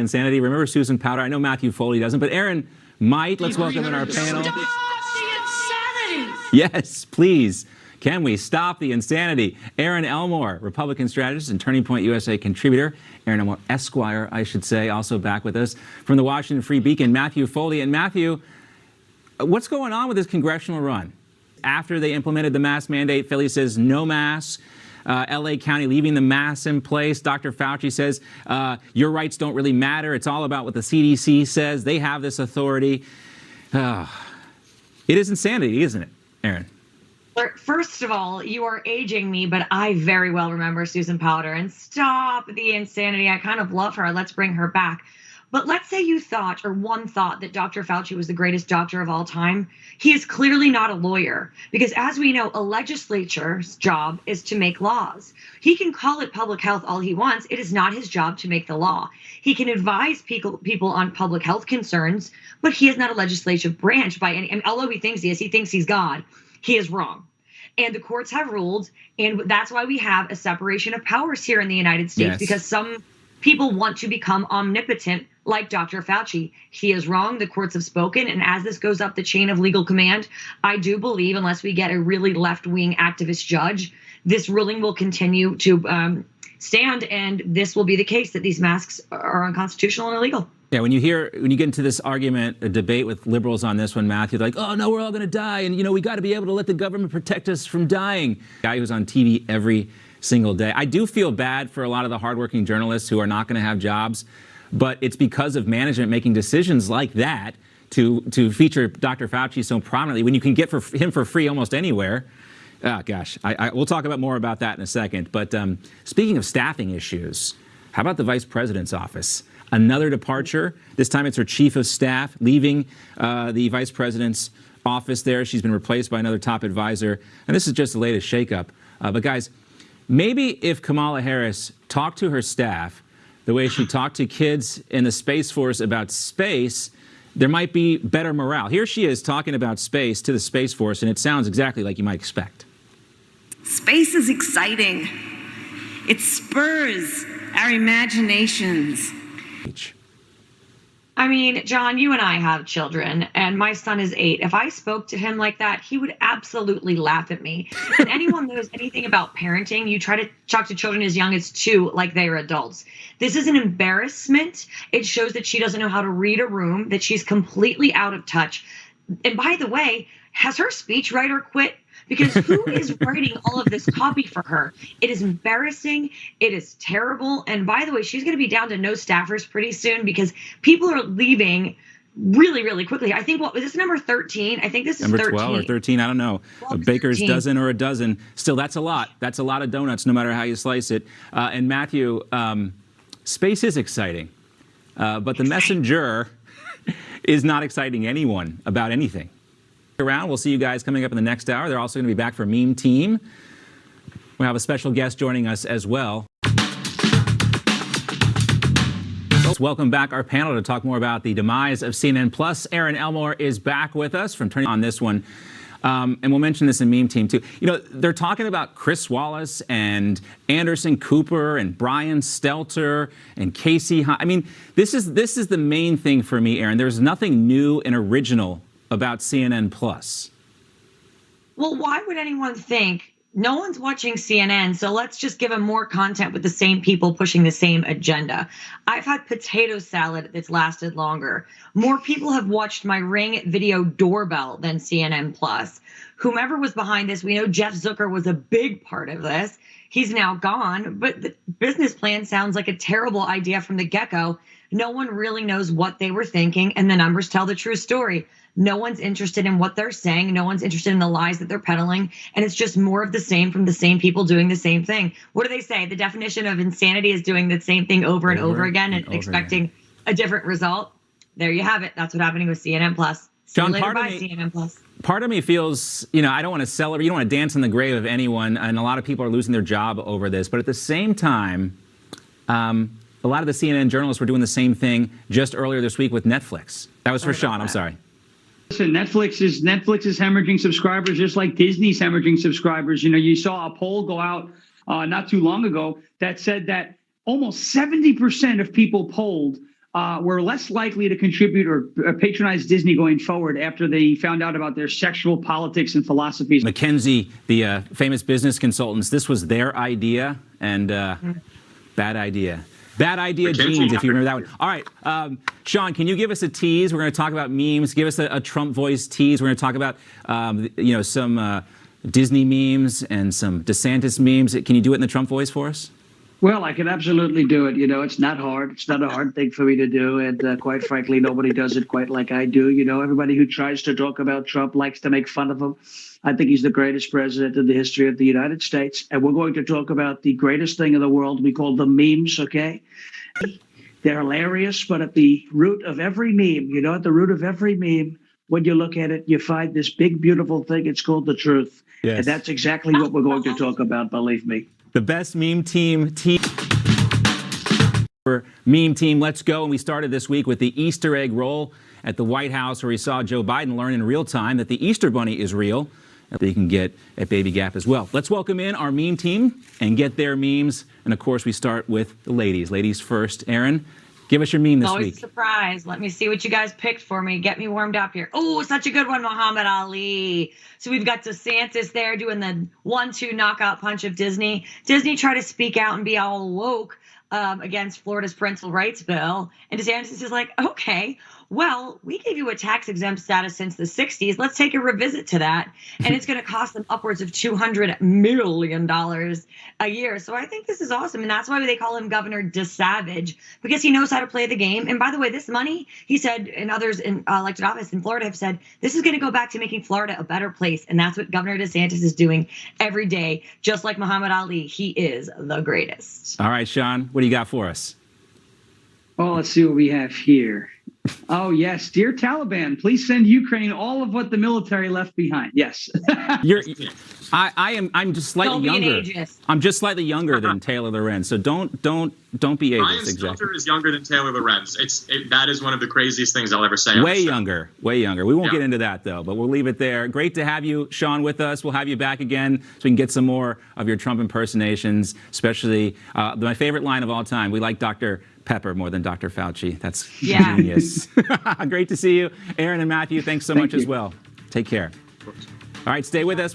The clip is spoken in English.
Insanity. Remember Susan Powter? I know Matthew Foley doesn't, but Erin might. Let's welcome in our panel. Stop the insanity! Yes, please. Can we stop the insanity? Erin Elmore, Republican strategist and Turning Point USA contributor. Erin Elmore, Esquire, I should say, also back with us from the Washington Free Beacon. Matthew Foley. And Matthew, what's going on with this congressional run? After they implemented the mask mandate, Philly says no masks. LA County leaving the masks in place. Dr. Fauci says your rights don't really matter. It's all about what the CDC says. They have this authority. It is insanity, isn't it, Erin? First of all, you are aging me, but I very well remember Susan Powter. And stop the insanity. I kind of love her. Let's bring her back. But let's say you thought, or one thought, that Dr. Fauci was the greatest doctor of all time. He is clearly not a lawyer, because as we know, a legislature's job is to make laws. He can call it public health all he wants. It is not his job to make the law. He can advise people on public health concerns, but he is not a legislative branch by any, and although he thinks he's God, he is wrong. And the courts have ruled, and that's why we have a separation of powers here in the United States, because some people want to become omnipotent like Dr. Fauci. He is wrong. The courts have spoken. And as this goes up the chain of legal command, I do believe, unless we get a really left-wing activist judge, this ruling will continue to stand. And this will be the case that these masks are unconstitutional and illegal. Yeah, when you get into this argument, a debate with liberals on this one, Matthew, they're like, oh, no, we're all going to die. And, we got to be able to let the government protect us from dying. Guy who's on TV every single day. I do feel bad for a lot of the hardworking journalists who are not going to have jobs, but it's because of management making decisions like that to feature Dr. Fauci so prominently when you can get him for free almost anywhere. Oh, gosh, we'll talk more about that in a second. But speaking of staffing issues, how about the vice president's office? Another departure. This time it's her chief of staff leaving the vice president's office there. She's been replaced by another top advisor. And this is just the latest shakeup. But guys, maybe if Kamala Harris talked to her staff the way she talked to kids in the Space Force about space, there might be better morale. Here she is talking about space to the Space Force, and it sounds exactly like you might expect. Space is exciting. It spurs our imaginations. I mean, John, you and I have children, and my son is 8. If I spoke to him like that, he would absolutely laugh at me. And anyone knows anything about parenting, you try to talk to children as young as 2 like they are adults. This is an embarrassment. It shows that she doesn't know how to read a room, that she's completely out of touch. And by the way, has her speechwriter quit? Because who is writing all of this copy for her? It is embarrassing. It is terrible. And by the way, she's going to be down to no staffers pretty soon because people are leaving really, really quickly. I think, is this number 13? I think this is number 13. 12 or 13. I don't know. A baker's 13. Dozen or a dozen. Still, that's a lot. That's a lot of donuts, no matter how you slice it. And Matthew, space is exciting. But the messenger is not exciting anyone about anything. Around. We'll see you guys coming up in the next hour. They're also going to be back for Meme Team. We have a special guest joining us as well. Let's welcome back our panel to talk more about the demise of CNN Plus. Erin Elmore is back with us from Turning on this one. And we'll mention this in Meme Team too. They're talking about Chris Wallace and Anderson Cooper and Brian Stelter and Casey. I mean, this is the main thing for me, Erin. There's nothing new and original about CNN Plus. Well, why would anyone think no one's watching CNN, so let's just give them more content with the same people pushing the same agenda? I've had potato salad that's lasted longer. More people have watched my Ring video doorbell than CNN Plus. Whomever was behind this, we know Jeff Zucker was a big part of this. He's now gone, but the business plan sounds like a terrible idea from the get-go. No one really knows what they were thinking, and the numbers tell the true story. No one's interested in what they're saying. No one's interested in the lies that they're peddling. And it's just more of the same from the same people doing the same thing. What do they say? The definition of insanity is doing the same thing over and over again and expecting a different result. There you have it. That's what's happening with CNN Plus. John, part of me feels, I don't want to celebrate. You don't want to dance on the grave of anyone. And a lot of people are losing their job over this. But at the same time, a lot of the CNN journalists were doing the same thing just earlier this week with Netflix. That was for Sean. I'm sorry. Listen, Netflix is hemorrhaging subscribers just like Disney's hemorrhaging subscribers. You saw a poll go out not too long ago that said that almost 70% of people polled were less likely to contribute or patronize Disney going forward after they found out about their sexual politics and philosophies. McKinsey, the famous business consultants, this was their idea, and bad idea. Bad idea genes, if you remember that one. All right, Sean, can you give us a tease? We're going to talk about memes. Give us a Trump voice tease. We're going to talk about, some Disney memes and some DeSantis memes. Can you do it in the Trump voice for us? Well, I can absolutely do it. It's not hard. It's not a hard thing for me to do. And quite frankly, nobody does it quite like I do. Everybody who tries to talk about Trump likes to make fun of him. I think he's the greatest president in the history of the United States. And we're going to talk about the greatest thing in the world. We call them memes, okay? They're hilarious, but at the root of every meme, at the root of every meme, when you look at it, you find this big, beautiful thing. It's called the truth. Yes. And that's exactly what we're going to talk about, believe me. The best meme team. Meme team, let's go. And we started this week with the Easter egg roll at the White House, where we saw Joe Biden learn in real time that the Easter Bunny is real, that you can get at Baby Gap as well. Let's welcome in our meme team and get their memes. And of course, we start with the ladies. Ladies first. Erin, give us your meme this Always week. a surprise. Let me see what you guys picked for me. Get me warmed up here. Oh, such a good one, Muhammad Ali. So we've got DeSantis there doing the 1-2 knockout punch of Disney. Disney tried to speak out and be all woke against Florida's parental rights bill. And DeSantis is like, okay, well, we gave you a tax-exempt status since the 60s. Let's take a revisit to that. And it's going to cost them upwards of $200 million a year. So I think this is awesome. And that's why they call him Governor DeSavage, because he knows how to play the game. And by the way, this money, he said, and others in elected office in Florida have said, this is going to go back to making Florida a better place. And that's what Governor DeSantis is doing every day. Just like Muhammad Ali, he is the greatest. All right, Sean, what do you got for us? Oh, let's see what we have here. Oh, yes. Dear Taliban, please send Ukraine all of what the military left behind. Yes. I'm just slightly younger. I'm just slightly younger than Taylor Lorenz. So don't be ageist. Ryan Stelter is younger than Taylor Lorenz. That is one of the craziest things I'll ever say. Way younger. We won't get into that, though, but we'll leave it there. Great to have you, Sean, with us. We'll have you back again so we can get some more of your Trump impersonations, especially my favorite line of all time. We like Dr. Pepper more than Dr. Fauci. That's genius. Great to see you. Erin and Matthew, thanks so much as well. Take care. All right, stay with us.